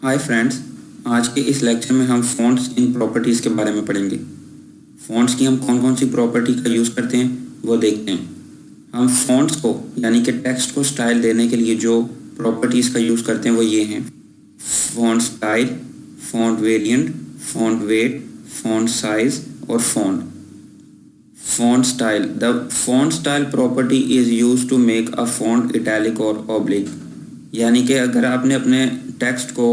Hi friends, आज के इस लेक्चर में हम फ़ॉन्ट्स इन प्रॉपर्टीज़ के बारे में पढ़ेंगे। फ़ॉन्ट्स की हम कौन कौन सी प्रॉपर्टी का यूज़ करते हैं वो देखते हैं। हम फ़ॉन्ट्स को यानी कि टेक्स्ट को स्टाइल देने के लिए जो प्रॉपर्टीज़ का यूज़ करते हैं वो ये हैं: font style, font variant, font weight, font size और font. Font style: the font style property is used to make a font italic और ऑब्लिक। यानी कि अगर आपने अपने टेक्स्ट को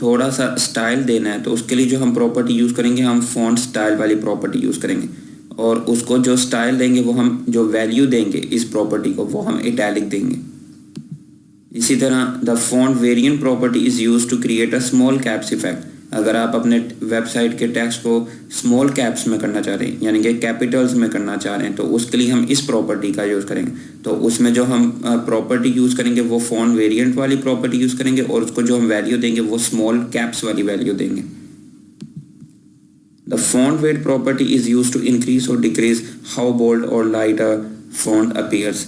थोड़ा सा स्टाइल देना है तो उसके लिए जो हम प्रॉपर्टी यूज़ करेंगे, हम फ़ॉन्ट स्टाइल वाली प्रॉपर्टी यूज़ करेंगे। और उसको जो स्टाइल देंगे, वो हम जो वैल्यू देंगे इस प्रॉपर्टी को, वो हम इटैलिक देंगे। इसी तरह the font variant property is use to create a small caps effect. अगर आप अपने वेबसाइट के टेक्स्ट को स्मॉल कैप्स में करना चाह रहे हैं, यानी कि कैपिटल्स में करना चाह रहे हैं, तो उसके लिए हम इस प्रॉपर्टी का यूज़ करेंगे। तो उसमें जो हम प्रॉपर्टी यूज़ करेंगे वो फॉन्ट वेरिएंट वाली प्रॉपर्टी यूज़ करेंगे, और उसको जो हम वैल्यू देंगे वो स्मॉल कैप्स वाली वैल्यू देंगे। The font weight property is use to increase और डिक्रीज हाउ बोल्ड और लाइट अ फॉन्ट अपीयर्स।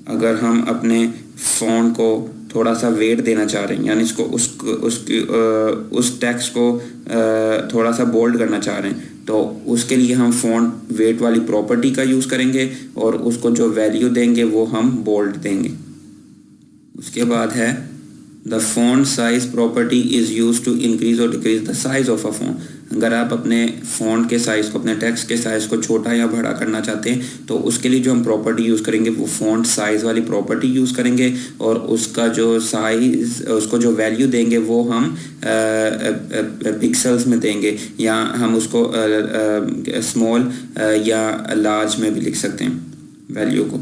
अगर हम अपने फॉन्ट को थोड़ा सा वेट देना चाह रहे हैं, यानी इसको उस टेक्स्ट को थोड़ा सा बोल्ड करना चाह रहे हैं, तो उसके लिए हम फॉन्ट वेट वाली प्रॉपर्टी का यूज़ करेंगे, और उसको जो वैल्यू देंगे वो हम बोल्ड देंगे। उसके बाद है the font size property is use to increase और decrease the size of a font. अगर आप अपने फ़ॉन्ट के साइज़ को, अपने टेक्स्ट के साइज़ को छोटा या बड़ा करना चाहते हैं, तो उसके लिए जो हम प्रॉपर्टी यूज़ करेंगे वो फ़ॉन्ट साइज़ वाली प्रॉपर्टी यूज़ करेंगे, और उसका जो साइज़, उसको जो वैल्यू देंगे वो हम पिक्सल्स में देंगे, या हम उसको स्मॉल या लार्ज में भी लिख सकते हैं वैल्यू को।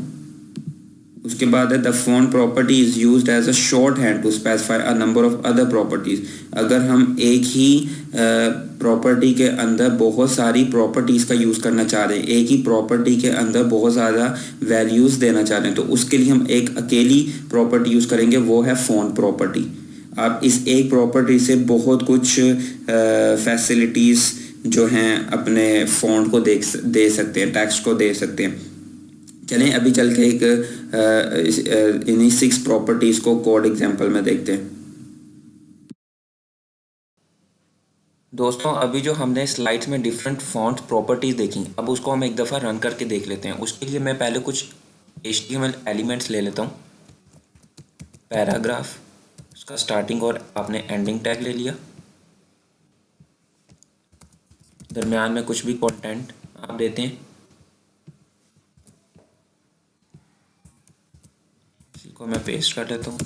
उसके बाद है the font property is used as a shorthand to specify a number of other properties. अगर हम एक ही प्रॉपर्टी के अंदर बहुत सारी प्रॉपर्टीज़ का यूज़ करना चाह रहे हैं, एक ही प्रॉपर्टी के अंदर बहुत ज़्यादा वैल्यूज़ देना चाह रहे हैं, तो उसके लिए हम एक अकेली प्रॉपर्टी यूज़ करेंगे, वो है फॉन्ट प्रॉपर्टी। आप इस एक प्रॉपर्टी से बहुत कुछ फैसिलिटीज़ जो हैं अपने फ़ॉन्ट को दे सकते हैं, टेक्स्ट को दे सकते हैं। चलें अभी चल के इन्हीं 6 प्रॉपर्टीज़ को कोड एग्जांपल में देखते हैं। दोस्तों, अभी जो हमने स्लाइड्स में डिफरेंट फॉन्ट प्रॉपर्टीज़ देखी, अब उसको हम एक दफ़ा रन करके देख लेते हैं। उसके लिए मैं पहले कुछ HTML एलिमेंट्स ले लेता हूँ। पैराग्राफ, उसका स्टार्टिंग और आपने एंडिंग टैग ले लिया। दरमियान में कुछ भी कंटेंट आप देते हैं। इसी को मैं पेस्ट कर लेता हूँ।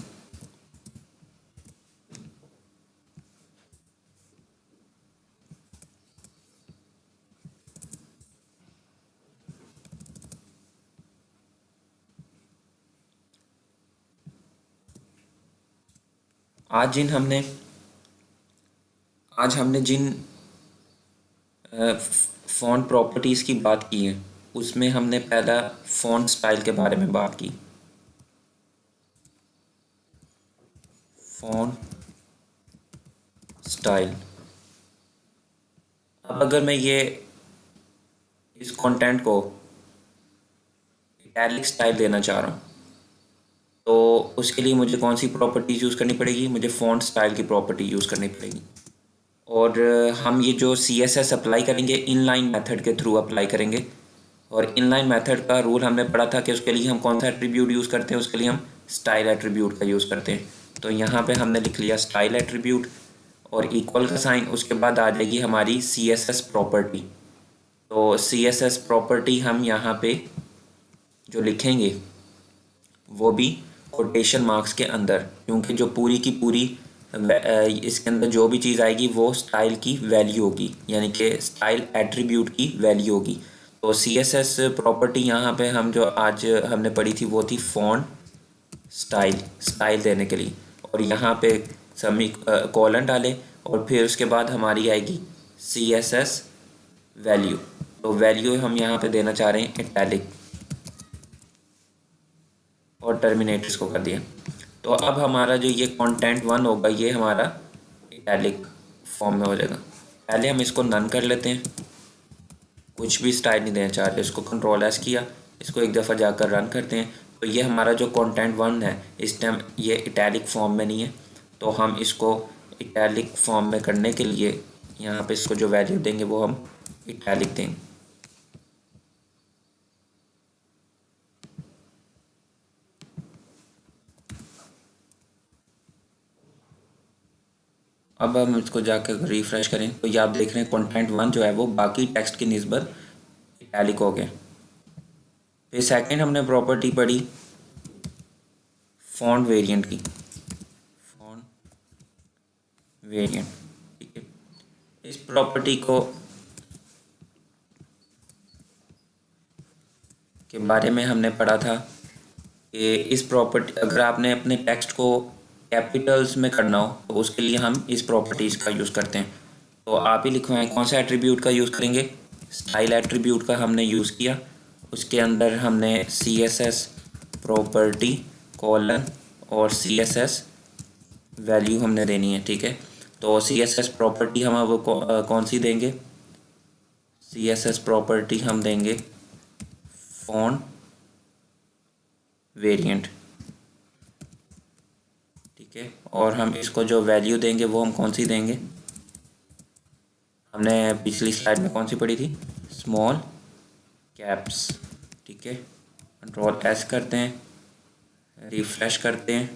आज हमने जिन फ़ॉन्ट प्रॉपर्टीज़ की बात की है, उसमें हमने पहला फ़ॉन्ट स्टाइल के बारे में बात की। Font style. अब अगर मैं इस कंटेंट को इटैलिक स्टाइल देना चाह रहा हूँ, तो उसके लिए मुझे कौन सी प्रॉपर्टीज़ यूज़ करनी पड़ेगी? मुझे फ़ॉन्ट स्टाइल की प्रॉपर्टी यूज़ करनी पड़ेगी। और हम ये जो CSS अप्लाई करेंगे, इनलाइन मेथड के थ्रू अप्लाई करेंगे। और इनलाइन मेथड का रूल हमने पढ़ा था कि उसके लिए हम कौन सा एट्रीब्यूट यूज़ करते हैं? उसके लिए हम स्टाइल एट्रीब्यूट का यूज़ करते हैं। तो यहाँ पे हमने लिख लिया स्टाइल एट्रीब्यूट और इक्वल का साइन। उसके बाद आ जाएगी हमारी CSS प्रॉपर्टी। तो CSS प्रॉपर्टी हम यहाँ पे जो लिखेंगे वो भी कोटेशन मार्क्स के अंदर, क्योंकि जो पूरी की पूरी इसके अंदर जो भी चीज़ आएगी वो स्टाइल की वैल्यू होगी, यानी कि स्टाइल एट्रीब्यूट की वैल्यू होगी। तो CSS प्रॉपर्टी यहाँ पे हम जो आज हमने पढ़ी थी वो थी फॉन्ट स्टाइल देने के लिए। और यहाँ पे समी कॉलन डाले और फिर उसके बाद हमारी आएगी CSS वैल्यू। तो वैल्यू हम यहाँ पे देना चाह रहे हैं इटैलिक, और टर्मिनेट इसको कर दिया। तो अब हमारा जो ये कंटेंट 1 होगा, ये हमारा इटैलिक फॉर्म में हो जाएगा। पहले हम इसको नन कर लेते हैं, कुछ भी स्टाइल नहीं देना चाह रहे। इसको Ctrl+S किया, इसको एक दफ़ा जाकर रन करते हैं। तो ये हमारा जो कंटेंट 1 है, इस टाइम ये इटैलिक फॉर्म में नहीं है, तो हम इसको इटैलिक फॉर्म में करने के लिए यहाँ पे इसको जो वैल्यू देंगे वो हम इटैलिक देंगे। अब हम इसको जाकर रिफ्रेश करें तो ये आप देख रहे हैं कंटेंट 1 जो है वो बाकी टेक्स्ट की निस्बत इटैलिक हो गया। फिर सेकंड हमने प्रॉपर्टी पढ़ी फॉन्ट वेरिएंट की, फॉन्ट वेरिएंट, ठीक है। इस प्रॉपर्टी को के बारे में हमने पढ़ा था कि इस प्रॉपर्टी अगर आपने अपने टेक्स्ट को कैपिटल्स में करना हो तो उसके लिए हम इस प्रॉपर्टीज़ का यूज़ करते हैं। तो आप ही लिखवाएं कौन सा एट्रीब्यूट का यूज़ करेंगे। स्टाइल एट्रीब्यूट का हमने यूज़ किया, उसके अंदर हमने CSS प्रॉपर्टी कॉलन और CSS वैल्यू हमने देनी है, ठीक है। तो CSS प्रॉपर्टी हम अब कौन सी देंगे, CSS प्रॉपर्टी हम देंगे फॉन्ट वेरिएंट, ठीक है। और हम इसको जो वैल्यू देंगे वो हम कौन सी देंगे, हमने पिछली स्लाइड में कौन सी पढ़ी थी, स्मॉल कैप्स, ठीक है। कंट्रोल S करते हैं, रिफ्रेश करते हैं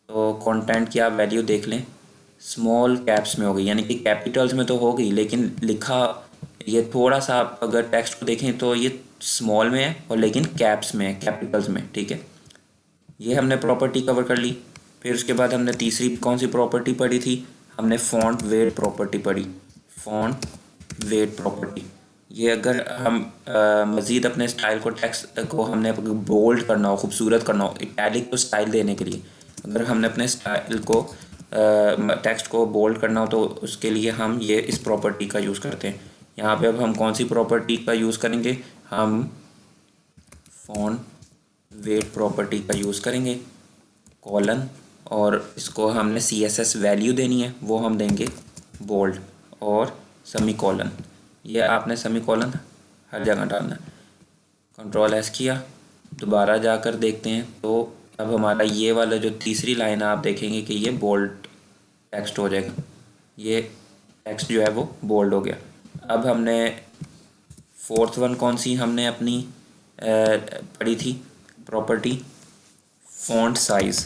तो कंटेंट की आप वैल्यू देख लें स्मॉल कैप्स में हो गई, यानी कि कैपिटल्स में तो हो गई लेकिन लिखा ये थोड़ा सा आप अगर टेक्स्ट को देखें तो ये स्मॉल में है और लेकिन कैप्स में है, कैपिटल्स में, ठीक है। ये हमने प्रॉपर्टी कवर कर ली। फिर उसके बाद हमने तीसरी कौन सी प्रॉपर्टी पढ़ी थी, हमने फॉन्ट वेट प्रॉपर्टी पढ़ी, फॉन्ट वेट प्रॉपर्टी। ये अगर हम मज़ीद अपने स्टाइल को टेक्स्ट को हमने बोल्ड करना हो, खूबसूरत करना हो, इटैलिक को स्टाइल देने के लिए अगर हमने अपने स्टाइल को टेक्स्ट को बोल्ड करना हो तो उसके लिए हम ये इस प्रॉपर्टी का यूज़ करते हैं। यहाँ पे अब हम कौन सी प्रॉपर्टी का यूज़ करेंगे, हम फॉन्ट वेट प्रॉपर्टी का यूज़ करेंगे कॉलन, और इसको हमने CSS वैल्यू देनी है वो हम देंगे बोल्ड और सेमी कॉलन। ये आपने सेमी कॉलन हर जगह डालना है। कंट्रोल S किया, दोबारा जाकर देखते हैं तो अब हमारा ये वाला जो तीसरी लाइन है आप देखेंगे कि ये बोल्ड टेक्स्ट हो जाएगा, ये टेक्स्ट जो है वो बोल्ड हो गया। अब हमने फोर्थ वन कौन सी हमने अपनी पढ़ी थी property, font size,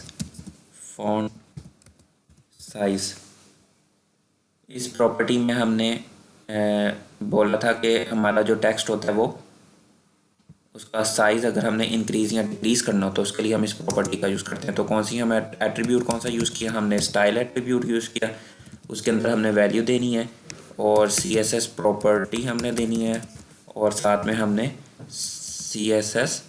font size. इस प्रॉपर्टी में हमने बोला था कि हमारा जो टेक्स्ट होता है वो उसका साइज़ अगर हमने इंक्रीज़ या डिक्रीज़ करना हो तो उसके लिए हम इस प्रॉपर्टी का यूज़ करते हैं। तो कौन सी हम एट्रीब्यूट कौन सा यूज़ किया, हमने स्टाइल एट्रीब्यूट यूज़ किया, उसके अंदर हमने वैल्यू देनी है और CSS प्रॉपर्टी हमने देनी है और साथ में हमने CSS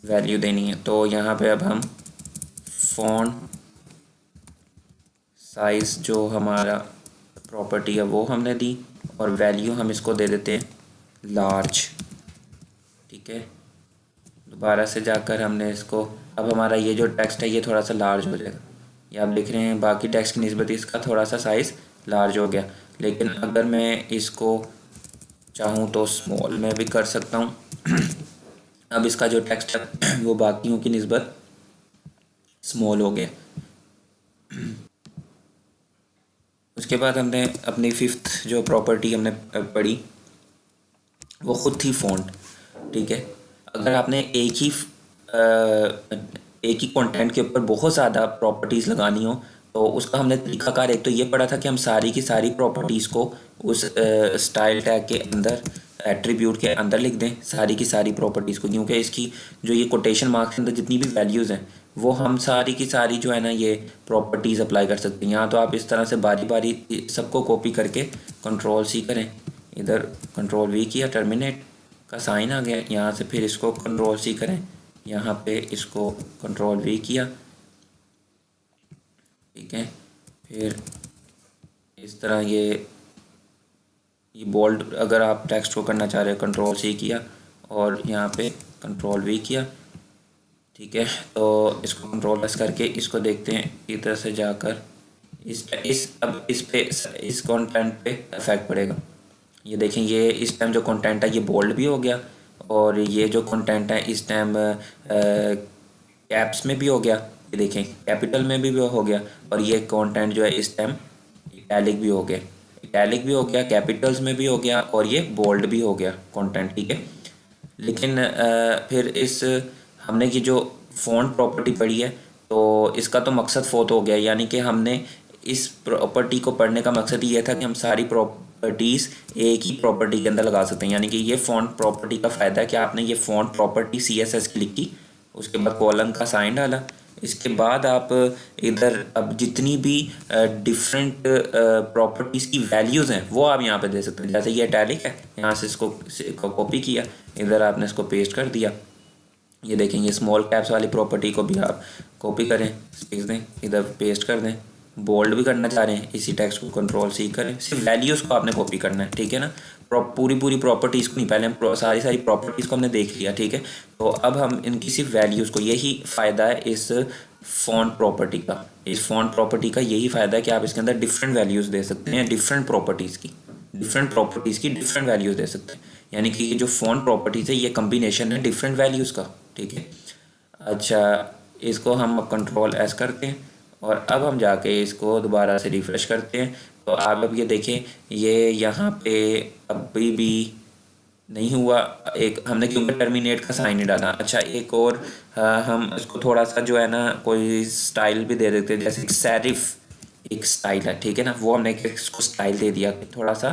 वैल्यू देनी है। तो यहाँ पे अब हम फॉन्ट साइज़ जो हमारा प्रॉपर्टी है वो हमने दी और वैल्यू हम इसको दे देते हैं लार्ज, ठीक है। दोबारा से जाकर हमने इसको, अब हमारा ये जो टेक्स्ट है ये थोड़ा सा लार्ज हो जाएगा, ये आप देख रहे हैं बाकी टेक्स्ट की निस्बत इसका थोड़ा सा साइज़ लार्ज हो गया। लेकिन अगर मैं इसको चाहूँ तो स्मॉल में भी कर सकता हूँ अब इसका जो टेक्स्ट है वो बाकियों की निस्बत स्मॉल हो गया। उसके बाद हमने अपनी फिफ्थ जो प्रॉपर्टी हमने पढ़ी वो ख़ुद थी फ़ॉन्ट, ठीक है। अगर आपने एक ही कंटेंट के ऊपर बहुत ज़्यादा प्रॉपर्टीज़ लगानी हो तो उसका हमने तरीकाकार एक तो ये पढ़ा था कि हम सारी की सारी प्रॉपर्टीज़ को उस स्टाइल टैग के अंदर एट्रीब्यूट के अंदर लिख दें, सारी की सारी प्रॉपर्टीज़ को, क्योंकि इसकी जो ये कोटेशन मार्क्स के अंदर जितनी भी वैल्यूज़ हैं वो हम सारी की सारी जो है ना ये प्रॉपर्टीज़ अप्लाई कर सकते हैं। यहाँ तो आप इस तरह से बारी बारी सबको कॉपी करके कंट्रोल C करें, इधर कंट्रोल V किया, टर्मिनेट का साइन आ गया, यहाँ से फिर इसको कंट्रोल C करें, यहाँ पे इसको कंट्रोल V किया, ठीक है। फिर इस तरह ये बोल्ड अगर आप टेक्स्ट को करना चाह रहे हो कंट्रोल C किया और यहाँ पे कंट्रोल V किया, ठीक है। तो इसको कंट्रोल S करके इसको देखते हैं इधर से जाकर अब इस कंटेंट पे इफेक्ट पड़ेगा। ये देखें ये इस टाइम जो कंटेंट है ये बोल्ड भी हो गया और ये जो कंटेंट है इस टाइम कैप्स में भी हो गया ये देखें कैपिटल में भी हो गया, और ये कंटेंट जो है इस टाइम इटैलिक भी हो गया, इटैलिक भी हो गया, कैपिटल्स में भी हो गया, और ये बोल्ड भी हो गया कंटेंट, ठीक है। लेकिन फिर इस हमने ये जो फ़ॉन्ट प्रॉपर्टी पढ़ी है तो इसका तो मकसद फ़ौत हो गया, यानी कि हमने इस प्रॉपर्टी को पढ़ने का मकसद ये था कि हम सारी प्रॉपर्टीज़ एक ही प्रॉपर्टी के अंदर लगा सकते हैं। यानी कि ये फ़ॉन्ट प्रॉपर्टी का फ़ायदा है कि आपने ये फ़ॉन्ट प्रॉपर्टी CSS की लिखी, उसके बाद कॉलन का साइन डाला, इसके बाद आप इधर अब जितनी भी डिफरेंट प्रॉपर्टीज़ की वैल्यूज़ हैं वो आप यहाँ पे दे सकते हैं। जैसे ये इटैलिक है, यहाँ से इसको कॉपी किया, इधर आपने इसको पेस्ट कर दिया। ये देखेंगे स्मॉल कैप्स वाली प्रॉपर्टी को भी आप कॉपी करें, स्पेस दें, इधर पेस्ट कर दें। बोल्ड भी करना चाह रहे हैं, इसी टेक्स्ट को कंट्रोल-C करें, सिर्फ वैल्यूज़ को आपने कॉपी करना है, ठीक है ना। पूरी प्रॉपर्टीज़ को नहीं, पहले हम सारी प्रॉपर्टीज़ को हमने देख लिया, ठीक है। तो अब हम इनकी सिर्फ वैल्यूज़ को, यही फ़ायदा है इस फ़ॉन्ट प्रॉपर्टी का। इस फ़ॉन्ट प्रॉपर्टी का यही फ़ायदा है कि आप इसके अंदर डिफरेंट वैल्यूज़ दे सकते हैं, डिफरेंट प्रॉपर्टीज़ की डिफरेंट वैल्यूज़ दे सकते हैं। यानी कि ये जो फ़ॉन्ट प्रॉपर्टीज़ है ये कम्बिनेशन है डिफरेंट वैल्यूज़ का, ठीक है। अच्छा, इसको हम कंट्रोल-S करते हैं और अब हम जाके इसको दोबारा से रिफ़्रेश करते हैं। तो आप अब ये देखें, ये यहाँ पे अभी भी नहीं हुआ, एक हमने क्योंकि टर्मिनेट का साइन नहीं डाला। अच्छा, एक और हम इसको थोड़ा सा जो है ना कोई स्टाइल भी दे देते हैं, जैसे सेरिफ एक स्टाइल है, ठीक है ना, वो हमने इसको स्टाइल दे दिया कि थोड़ा सा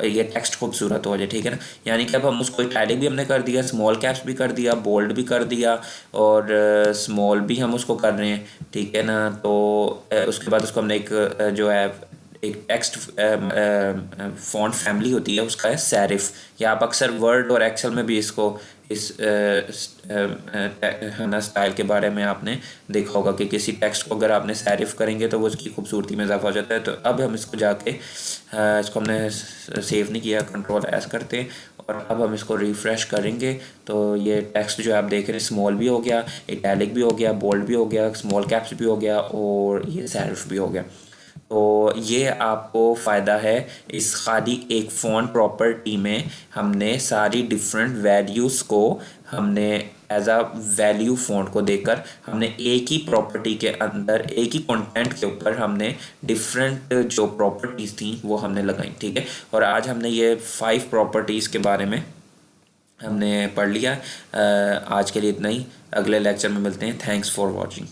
ये टेक्स्ट खूबसूरत हो जाए, ठीक है ना। यानी कि अब हम उसको इटैलिक भी हमने कर दिया, स्मॉल कैप्स भी कर दिया, बोल्ड भी कर दिया, और स्मॉल भी हम उसको कर रहे हैं, ठीक है ना। तो उसके बाद उसको हमने एक जो है एक टेक्स्ट फ़ॉन्ट फैमिली होती है, उसका है सेरिफ, या आप अक्सर वर्ड और एक्सेल में भी इसको इस स्टाइल के बारे में आपने देखा होगा कि किसी टेक्स्ट को अगर आपने सेरिफ करेंगे तो वो उसकी खूबसूरती में इजाफा हो जाता है। तो अब हम इसको जाके इसको हमने सेव नहीं किया, कंट्रोल-S करते हैं और अब हम इसको रिफ़्रेश करेंगे तो ये टेक्स्ट जो आप देख रहे हैं स्मॉल भी हो गया, इटैलिक भी हो गया, बोल्ड भी हो गया, स्मॉल कैप्स भी हो गया और ये सेरिफ भी हो गया। तो ये आपको फ़ायदा है इस खाली एक फ़ॉन्ट प्रॉपर्टी में हमने सारी डिफरेंट वैल्यूज़ को हमने एज अ वैल्यू फ़ॉन्ट को देकर हमने एक ही प्रॉपर्टी के अंदर एक ही कंटेंट के ऊपर हमने डिफरेंट जो प्रॉपर्टीज़ थी वो हमने लगाई, ठीक है। और आज हमने ये 5 प्रॉपर्टीज़ के बारे में हमने पढ़ लिया। आज के लिए इतना ही, अगले लेक्चर में मिलते हैं। Thanks for watching.